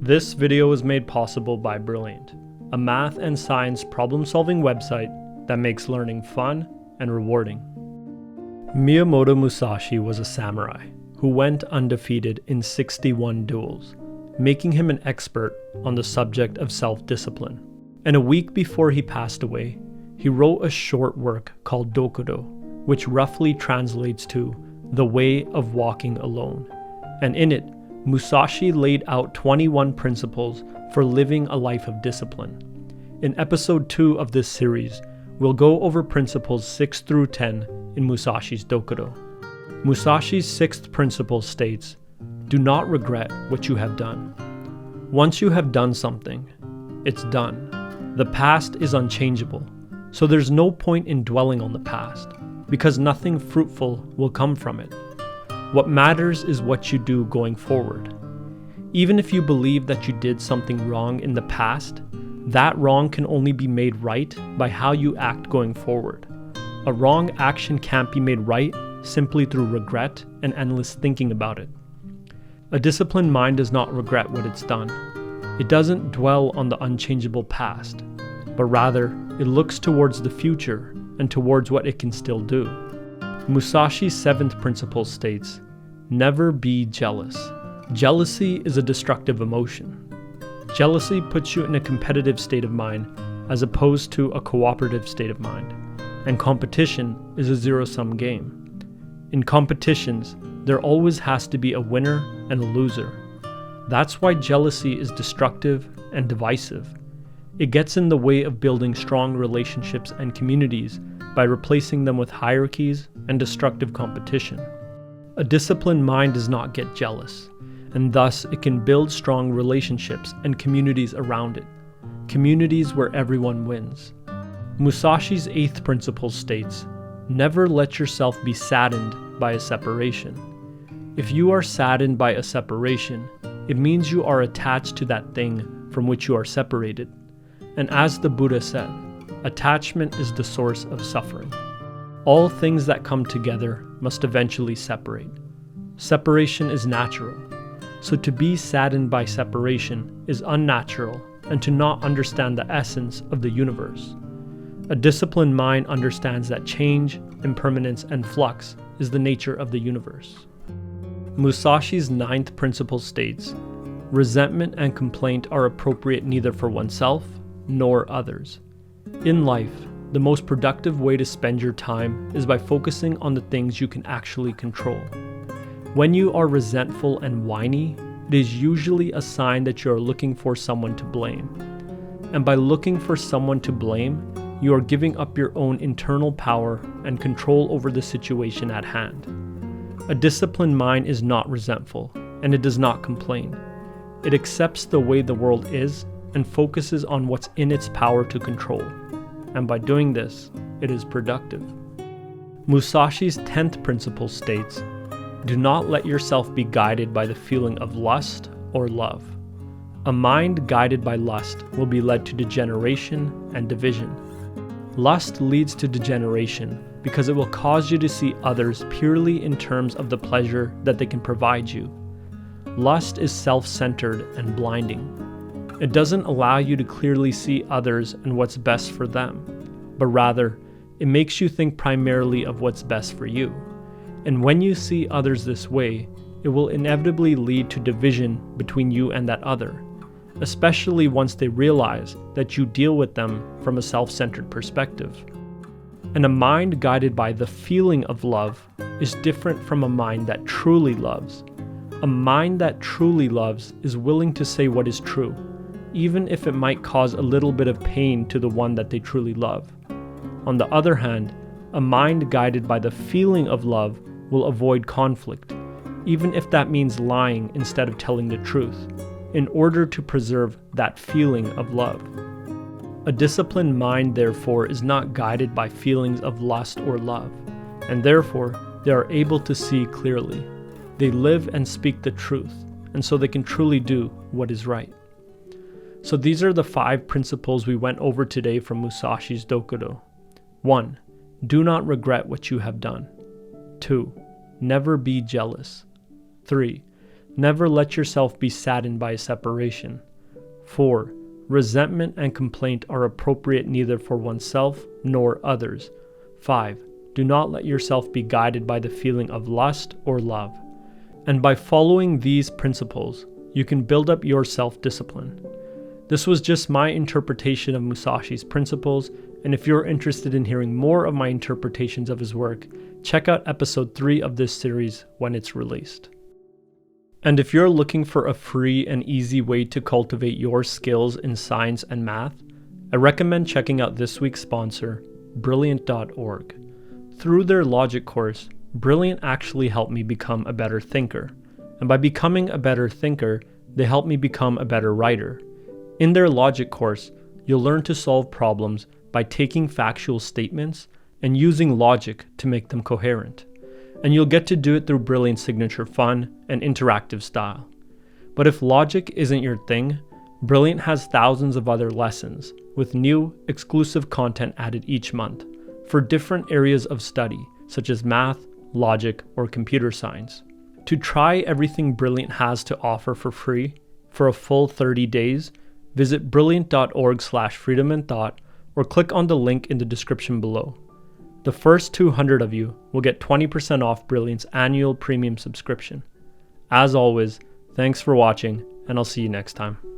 This video was made possible by Brilliant, a math and science problem-solving website that makes learning fun and rewarding. Miyamoto Musashi was a samurai who went undefeated in 61 duels, making him an expert on the subject of self-discipline. And a week before he passed away, he wrote a short work called Dokkodo, which roughly translates to The Way of Walking Alone. And in it, Musashi laid out 21 principles for living a life of discipline. In episode 2 of this series, we'll go over principles 6 through 10 in Musashi's Dokkodo. Musashi's 6th principle states, "Do not regret what you have done. Once you have done something, it's done. The past is unchangeable, so there's no point in dwelling on the past, because nothing fruitful will come from it. What matters is what you do going forward. Even if you believe that you did something wrong in the past, that wrong can only be made right by how you act going forward. A wrong action can't be made right simply through regret and endless thinking about it. A disciplined mind does not regret what it's done. It doesn't dwell on the unchangeable past, but rather it looks towards the future and towards what it can still do." Musashi's 7th principle states, "Never be jealous. Jealousy is a destructive emotion. Jealousy puts you in a competitive state of mind as opposed to a cooperative state of mind. And competition is a zero-sum game. In competitions, there always has to be a winner and a loser. That's why jealousy is destructive and divisive. It gets in the way of building strong relationships and communities by replacing them with hierarchies and destructive competition. A disciplined mind does not get jealous, and thus it can build strong relationships and communities around it, communities where everyone wins." Musashi's 8th principle states, "Never let yourself be saddened by a separation. If you are saddened by a separation, it means you are attached to that thing from which you are separated. And as the Buddha said, attachment is the source of suffering. All things that come together must eventually separate. Separation is natural. So to be saddened by separation is unnatural and to not understand the essence of the universe. A disciplined mind understands that change, impermanence, and flux is the nature of the universe." Musashi's 9th principle states, "Resentment and complaint are appropriate neither for oneself nor others. In life, the most productive way to spend your time is by focusing on the things you can actually control. When you are resentful and whiny, it is usually a sign that you are looking for someone to blame. And by looking for someone to blame, you are giving up your own internal power and control over the situation at hand. A disciplined mind is not resentful, and it does not complain. It accepts the way the world is and focuses on what's in its power to control. And by doing this, it is productive." Musashi's 10th principle states, "Do not let yourself be guided by the feeling of lust or love. A mind guided by lust will be led to degeneration and division. Lust leads to degeneration because it will cause you to see others purely in terms of the pleasure that they can provide you. Lust is self-centered and blinding. It doesn't allow you to clearly see others and what's best for them, but rather, it makes you think primarily of what's best for you. And when you see others this way, it will inevitably lead to division between you and that other, especially once they realize that you deal with them from a self-centered perspective. And a mind guided by the feeling of love is different from a mind that truly loves. A mind that truly loves is willing to say what is true, even if it might cause a little bit of pain to the one that they truly love. On the other hand, a mind guided by the feeling of love will avoid conflict, even if that means lying instead of telling the truth, in order to preserve that feeling of love. A disciplined mind, therefore, is not guided by feelings of lust or love, and therefore they are able to see clearly. They live and speak the truth, and so they can truly do what is right. So these are the 5 principles we went over today from Musashi's Dokkodo. 1. Do not regret what you have done. 2. Never be jealous. 3. Never let yourself be saddened by a separation. 4. Resentment and complaint are appropriate neither for oneself nor others. 5. Do not let yourself be guided by the feeling of lust or love. And by following these principles, you can build up your self-discipline. This was just my interpretation of Musashi's principles, and if you're interested in hearing more of my interpretations of his work, check out episode 3 of this series when it's released. And if you're looking for a free and easy way to cultivate your skills in science and math, I recommend checking out this week's sponsor, Brilliant.org. Through their logic course, Brilliant actually helped me become a better thinker. And by becoming a better thinker, they helped me become a better writer. In their logic course, you'll learn to solve problems by taking factual statements and using logic to make them coherent. And you'll get to do it through Brilliant's signature fun and interactive style. But if logic isn't your thing, Brilliant has thousands of other lessons with new, exclusive content added each month for different areas of study, such as math, logic, or computer science. To try everything Brilliant has to offer for free for a full 30 days, visit brilliant.org/freedominthought or click on the link in the description below. The first 200 of you will get 20% off Brilliant's annual premium subscription. As always, thanks for watching, and I'll see you next time.